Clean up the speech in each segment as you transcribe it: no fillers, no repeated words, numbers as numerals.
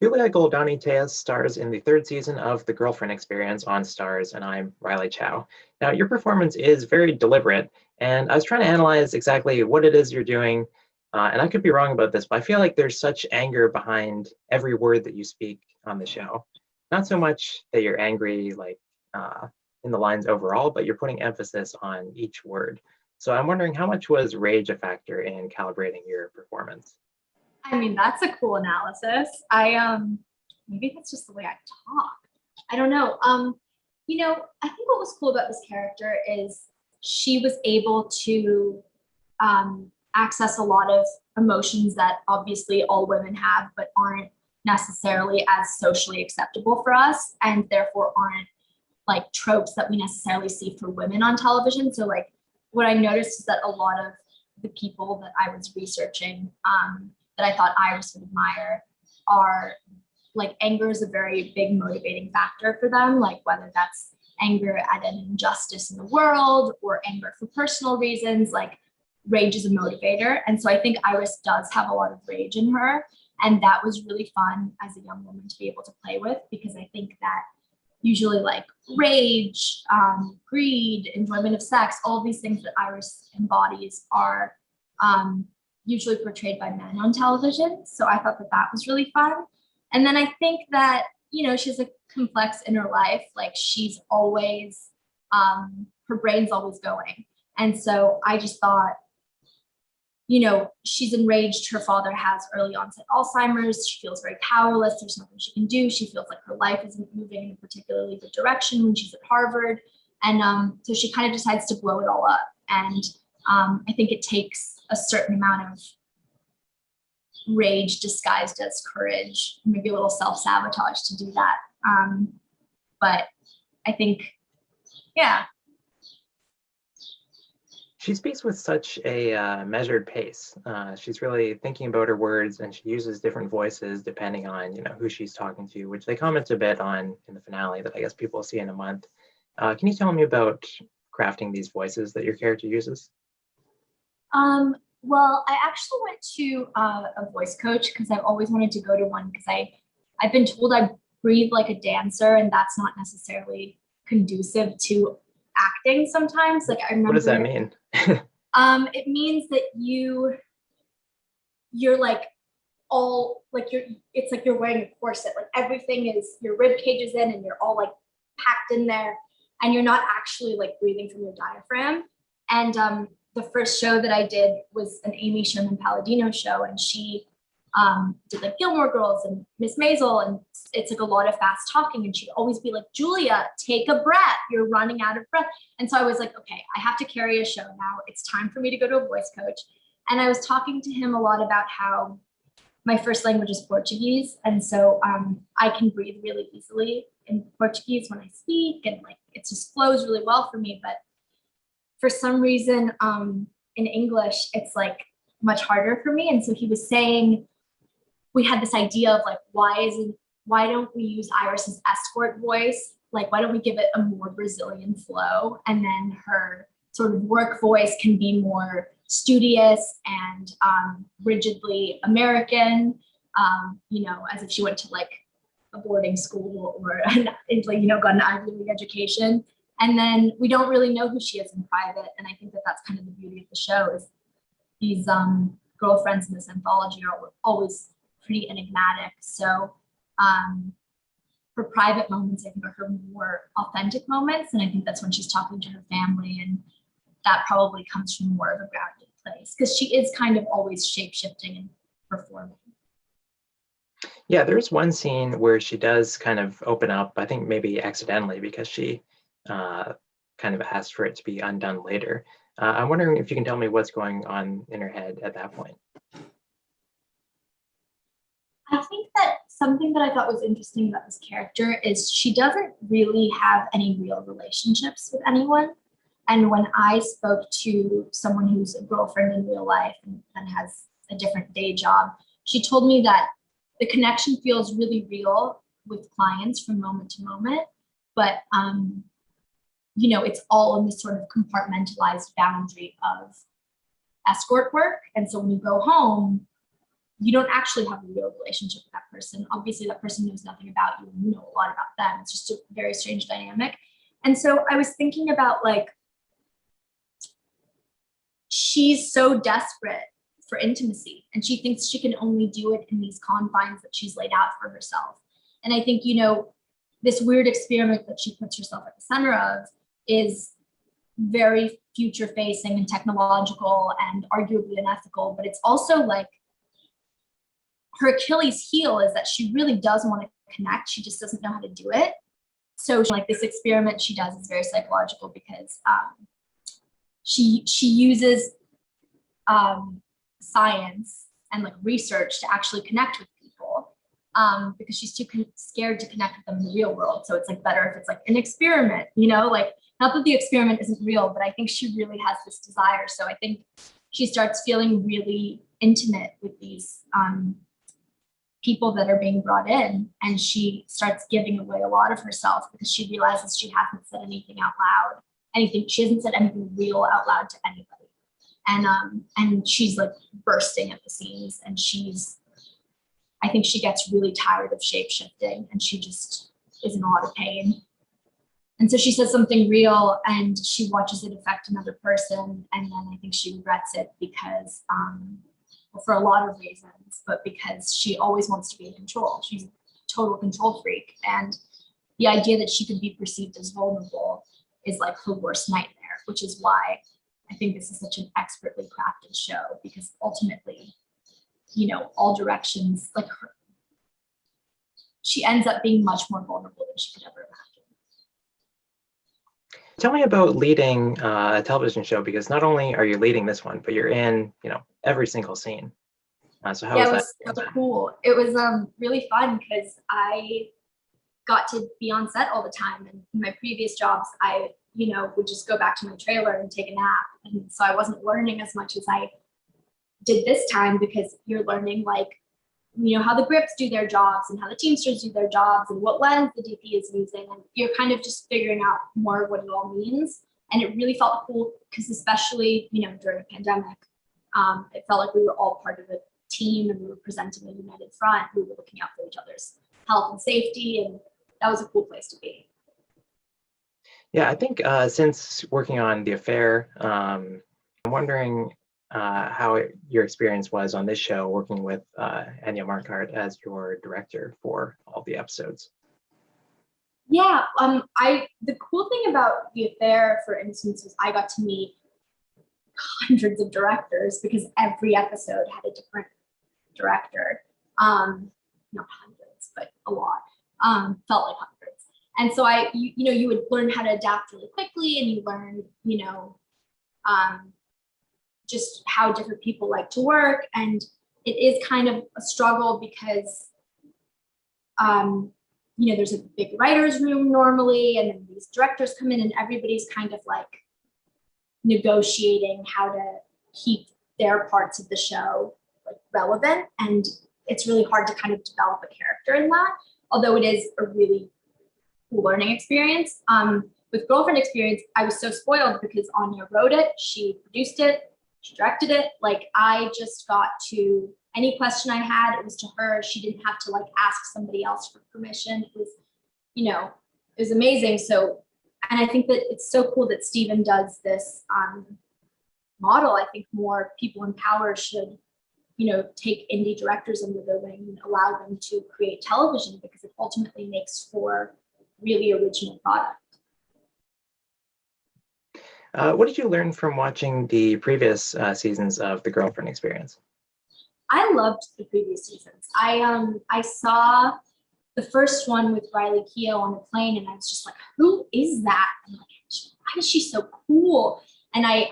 Julia Goldani Telles stars in the third season of The Girlfriend Experience on Starz, and I'm Riley Chow. Now, your performance is very deliberate, and I was trying to analyze exactly what it is you're doing, and I could be wrong about this, but I feel like there's such anger behind every word that you speak on the show. Not so much that you're angry, like in the lines overall, but you're putting emphasis on each word. So I'm wondering how much was rage a factor in calibrating your performance? I mean, that's a cool analysis. Maybe that's just the way I talk. I don't know. I think what was cool about this character is she was able to access a lot of emotions that obviously all women have, but aren't necessarily as socially acceptable for us, and therefore aren't like tropes that we necessarily see for women on television. So like what I noticed is that a lot of the people that I was researching that I thought Iris would admire are like anger is a very big motivating factor for them, like whether that's anger at an injustice in the world or anger for personal reasons, like rage is a motivator. And so I think Iris does have a lot of rage in her. And that was really fun as a young woman to be able to play with, because I think that usually like rage, greed, enjoyment of sex, all these things that Iris embodies are usually portrayed by men on television. So I thought that that was really fun. And then I think that, she's a complex inner life. Like she's always, her brain's always going. And so I just thought, she's enraged. Her father has early onset Alzheimer's. She feels very powerless. There's nothing she can do. She feels like her life isn't moving in a particularly good direction when she's at Harvard. And so she kind of decides to blow it all up. And I think it takes a certain amount of rage disguised as courage, maybe a little self-sabotage to do that. But I think, yeah. She speaks with such a measured pace. She's really thinking about her words, and she uses different voices depending on who she's talking to, which they comment a bit on in the finale that I guess people will see in a month. Can you tell me about crafting these voices that your character uses? Well, I actually went to a voice coach because I've always wanted to go to one, because I've been told I breathe like a dancer, and that's not necessarily conducive to acting sometimes. Like I remember. What does that mean? It means that you're like all like it's like you're wearing a corset. Like everything is, your rib cage is in and you're all like packed in there, and you're not actually like breathing from your diaphragm. And the first show that I did was an Amy Sherman Palladino show, and she did like Gilmore Girls and Miss Maisel, and it's like a lot of fast talking, and she'd always be like, Julia, take a breath, you're running out of breath. And so I was like, okay, I have to carry a show now, it's time for me to go to a voice coach. And I was talking to him a lot about how my first language is Portuguese, and so I can breathe really easily in Portuguese when I speak, and like it just flows really well for me. But for some reason in English, it's like much harder for me. And so he was saying, we had this idea of like, why don't we use Iris's escort voice? Like, why don't we give it a more Brazilian flow? And then her sort of work voice can be more studious and rigidly American, as if she went to like a boarding school or got an Ivy League education. And then we don't really know who she is in private. And I think that that's kind of the beauty of the show, is these girlfriends in this anthology are always pretty enigmatic. So her private moments, I think, are her more authentic moments. And I think that's when she's talking to her family. And that probably comes from more of a grounded place, because she is kind of always shape-shifting and performing. Yeah, there's one scene where she does kind of open up, I think maybe accidentally, because she kind of asked for it to be undone later. I'm wondering if you can tell me what's going on in her head at that point. I think that something that I thought was interesting about this character is she doesn't really have any real relationships with anyone. And when I spoke to someone who's a girlfriend in real life and has a different day job, she told me that the connection feels really real with clients from moment to moment, but it's all in this sort of compartmentalized boundary of escort work. And so when you go home, you don't actually have a real relationship with that person. Obviously, that person knows nothing about you, and you know a lot about them. It's just a very strange dynamic. And so I was thinking about, like, she's so desperate for intimacy, and she thinks she can only do it in these confines that she's laid out for herself. And I think, you know, this weird experiment that she puts herself at the center of is very future facing and technological and arguably unethical, but it's also like her Achilles heel is that she really does want to connect. She just doesn't know how to do it. So like this experiment she does is very psychological because she uses science and like research to actually connect with people because she's too scared to connect with them in the real world. So it's like better if it's like an experiment, you know, like not that the experiment isn't real, but I think she really has this desire. So I think she starts feeling really intimate with these people that are being brought in, and she starts giving away a lot of herself because she realizes she hasn't said anything out loud, she hasn't said anything real out loud to anybody. And she's like bursting at the seams, and I think she gets really tired of shape shifting, and she just is in a lot of pain. And so she says something real, and she watches it affect another person, and then I think she regrets it because, well, for a lot of reasons, but because she always wants to be in control. She's a total control freak, and the idea that she could be perceived as vulnerable is like her worst nightmare, which is why I think this is such an expertly crafted show, because ultimately, you know, all directions, like she ends up being much more vulnerable than she could ever imagine. Tell me about leading a television show, because not only are you leading this one, but you're in, you know, every single scene. So how was that? It was so cool. It was really fun because I got to be on set all the time. And in my previous jobs, I, you know, would just go back to my trailer and take a nap. And so I wasn't learning as much as I did this time, because you're learning, like, you know, how the grips do their jobs and how the Teamsters do their jobs and what lens the DP is using. And you're kind of just figuring out more of what it all means. And it really felt cool because, especially, you know, during a pandemic, it felt like we were all part of a team and we were presenting a united front. We were looking out for each other's health and safety, and that was a cool place to be. Yeah, I think since working on The Affair, I'm wondering how your experience was on this show, working with Anya Markart as your director for all the episodes. Yeah, the cool thing about The Affair, for instance, was I got to meet hundreds of directors because every episode had a different director. Not hundreds, but a lot. Felt like hundreds. And so you would learn how to adapt really quickly, and you learn, you know, just how different people like to work. And it is kind of a struggle because, you know, there's a big writer's room normally, and then these directors come in and everybody's kind of like negotiating how to keep their parts of the show like relevant. And it's really hard to kind of develop a character in that, although it is a really cool learning experience. With Girlfriend Experience, I was so spoiled because Anya wrote it, she produced it, she directed it. Like, I just got to, any question I had, it was to her. She didn't have to like ask somebody else for permission. It was, you know, it was amazing. So, and I think that it's so cool that Steven does this model. I think more people in power should, you know, take indie directors under their wing and allow them to create television, because it ultimately makes for really original product. What did you learn from watching the previous seasons of The Girlfriend Experience? I loved the previous seasons. I saw the first one with Riley Keough on the plane, and I was just like, who is that? I'm like, why is she so cool? And I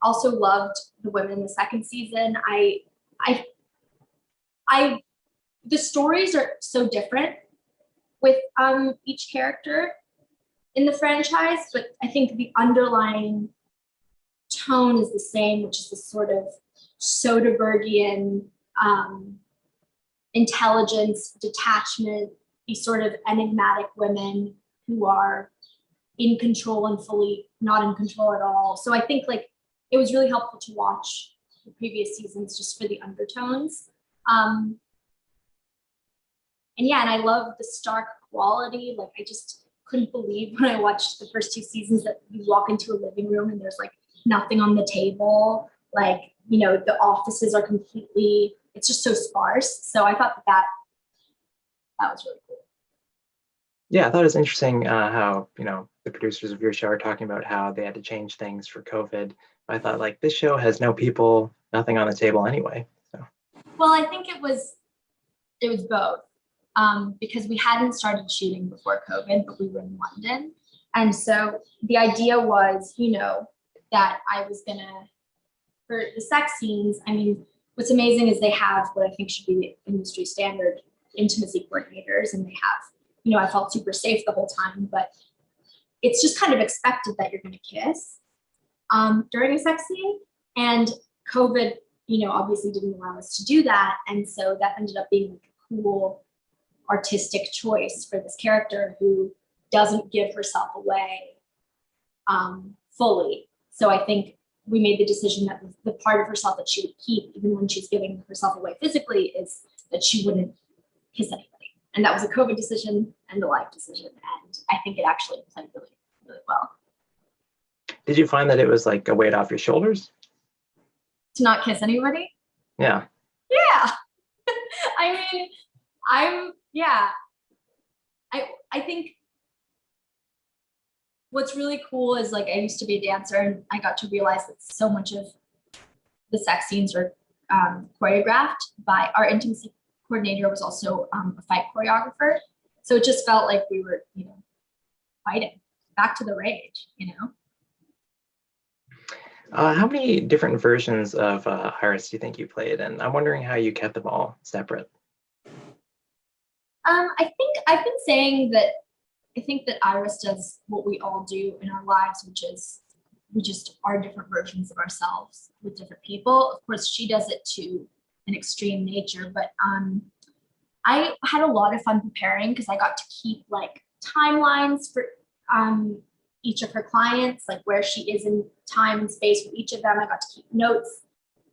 also loved the women in the second season. The stories are so different with each character in the franchise, but I think the underlying tone is the same, which is this sort of Soderberghian intelligence, detachment, these sort of enigmatic women who are in control and fully not in control at all. So I think like it was really helpful to watch the previous seasons just for the undertones. And yeah, and I love the stark quality. Like, I just couldn't believe when I watched the first 2 seasons that you walk into a living room and there's like nothing on the table. Like, you know, the offices are completely, it's just so sparse. So I thought that was really cool. Yeah, I thought it was interesting how, you know, the producers of your show are talking about how they had to change things for COVID. I thought, like, this show has no people, nothing on the table anyway. So. Well, I think it was both. Because we hadn't started shooting before COVID, but we were in London. And so the idea was, you know, that I was gonna, for the sex scenes, I mean, what's amazing is they have what I think should be the industry standard intimacy coordinators, and they have, you know, I felt super safe the whole time, but it's just kind of expected that you're gonna kiss during a sex scene. And COVID, you know, obviously didn't allow us to do that. And so that ended up being like a cool artistic choice for this character who doesn't give herself away fully. So I think we made the decision that the part of herself that she would keep, even when she's giving herself away physically, is that she wouldn't kiss anybody. And that was a COVID decision and a life decision. And I think it actually played really, really well. Did you find that it was like a weight off your shoulders? To not kiss anybody? Yeah. Yeah. I mean, I think what's really cool is, like, I used to be a dancer and I got to realize that so much of the sex scenes are choreographed by our intimacy coordinator was also a fight choreographer. So it just felt like we were, you know, fighting back to the rage, you know? How many different versions of Iris do you think you played? And I'm wondering how you kept them all separate. I think I've been saying that I think that Iris does what we all do in our lives, which is we just are different versions of ourselves with different people. Of course, she does it to an extreme nature, but I had a lot of fun preparing because I got to keep like timelines for each of her clients, like where she is in time and space with each of them. I got to keep notes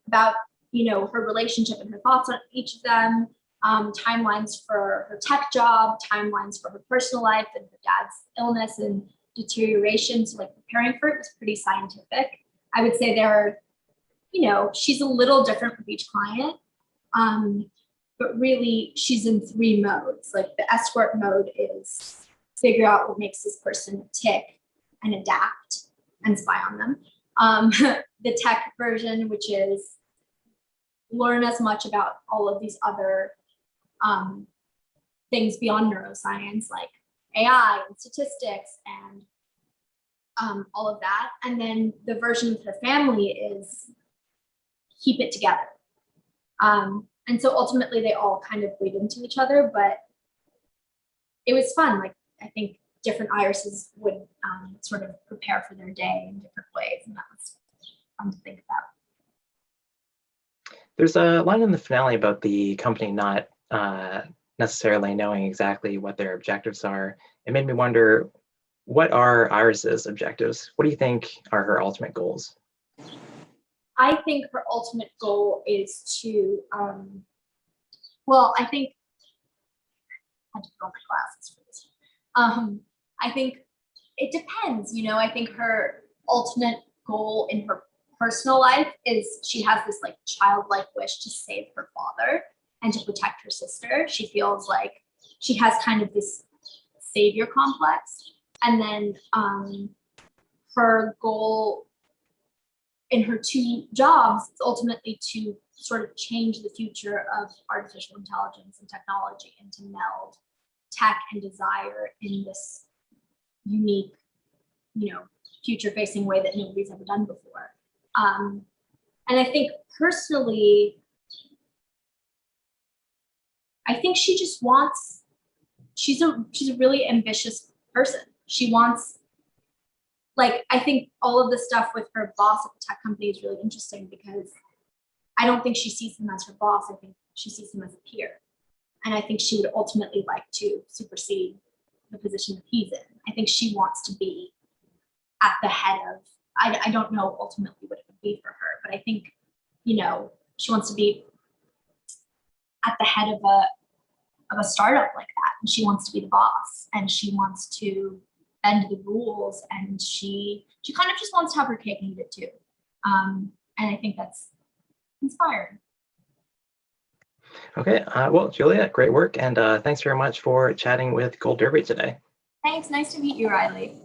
about, you know, her relationship and her thoughts on each of them. Timelines for her tech job, timelines for her personal life and her dad's illness and deterioration. So like preparing for it was pretty scientific. I would say there are, you know, she's a little different with each client, but really she's in 3 modes. Like the escort mode is figure out what makes this person tick and adapt and spy on them. The tech version, which is learn as much about all of these other things beyond neuroscience, like AI and statistics and all of that. And then the version with her family is keep it together. And so ultimately they all kind of bleed into each other, but it was fun. Like I think different irises would sort of prepare for their day in different ways, and that was fun to think about. There's a line in the finale about the company not necessarily knowing exactly what their objectives are. It made me wonder, what are Iris's objectives? What do you think are her ultimate goals? I think her ultimate goal is to, well, I think, I had to put on my glasses for this. I think it depends, you know, I think her ultimate goal in her personal life is she has this like childlike wish to save her father and to protect her sister. She feels like she has kind of this savior complex. And then her goal in her 2 jobs is ultimately to sort of change the future of artificial intelligence and technology and to meld tech and desire in this unique, you know, future-facing way that nobody's ever done before. And I think personally, I think she just wants, she's a really ambitious person. She wants, like, I think all of the stuff with her boss at the tech company is really interesting because I don't think she sees him as her boss. I think she sees him as a peer. And I think she would ultimately like to supersede the position that he's in. I think she wants to be at the head of, I don't know ultimately what it would be for her, but I think you know, she wants to be at the head of a startup like that, and she wants to be the boss, and she wants to bend the rules, and she kind of just wants to have her cake and eat it too. And I think that's inspiring. Okay, well, Julia, great work, and thanks very much for chatting with Gold Derby today. Thanks. Nice to meet you, Riley.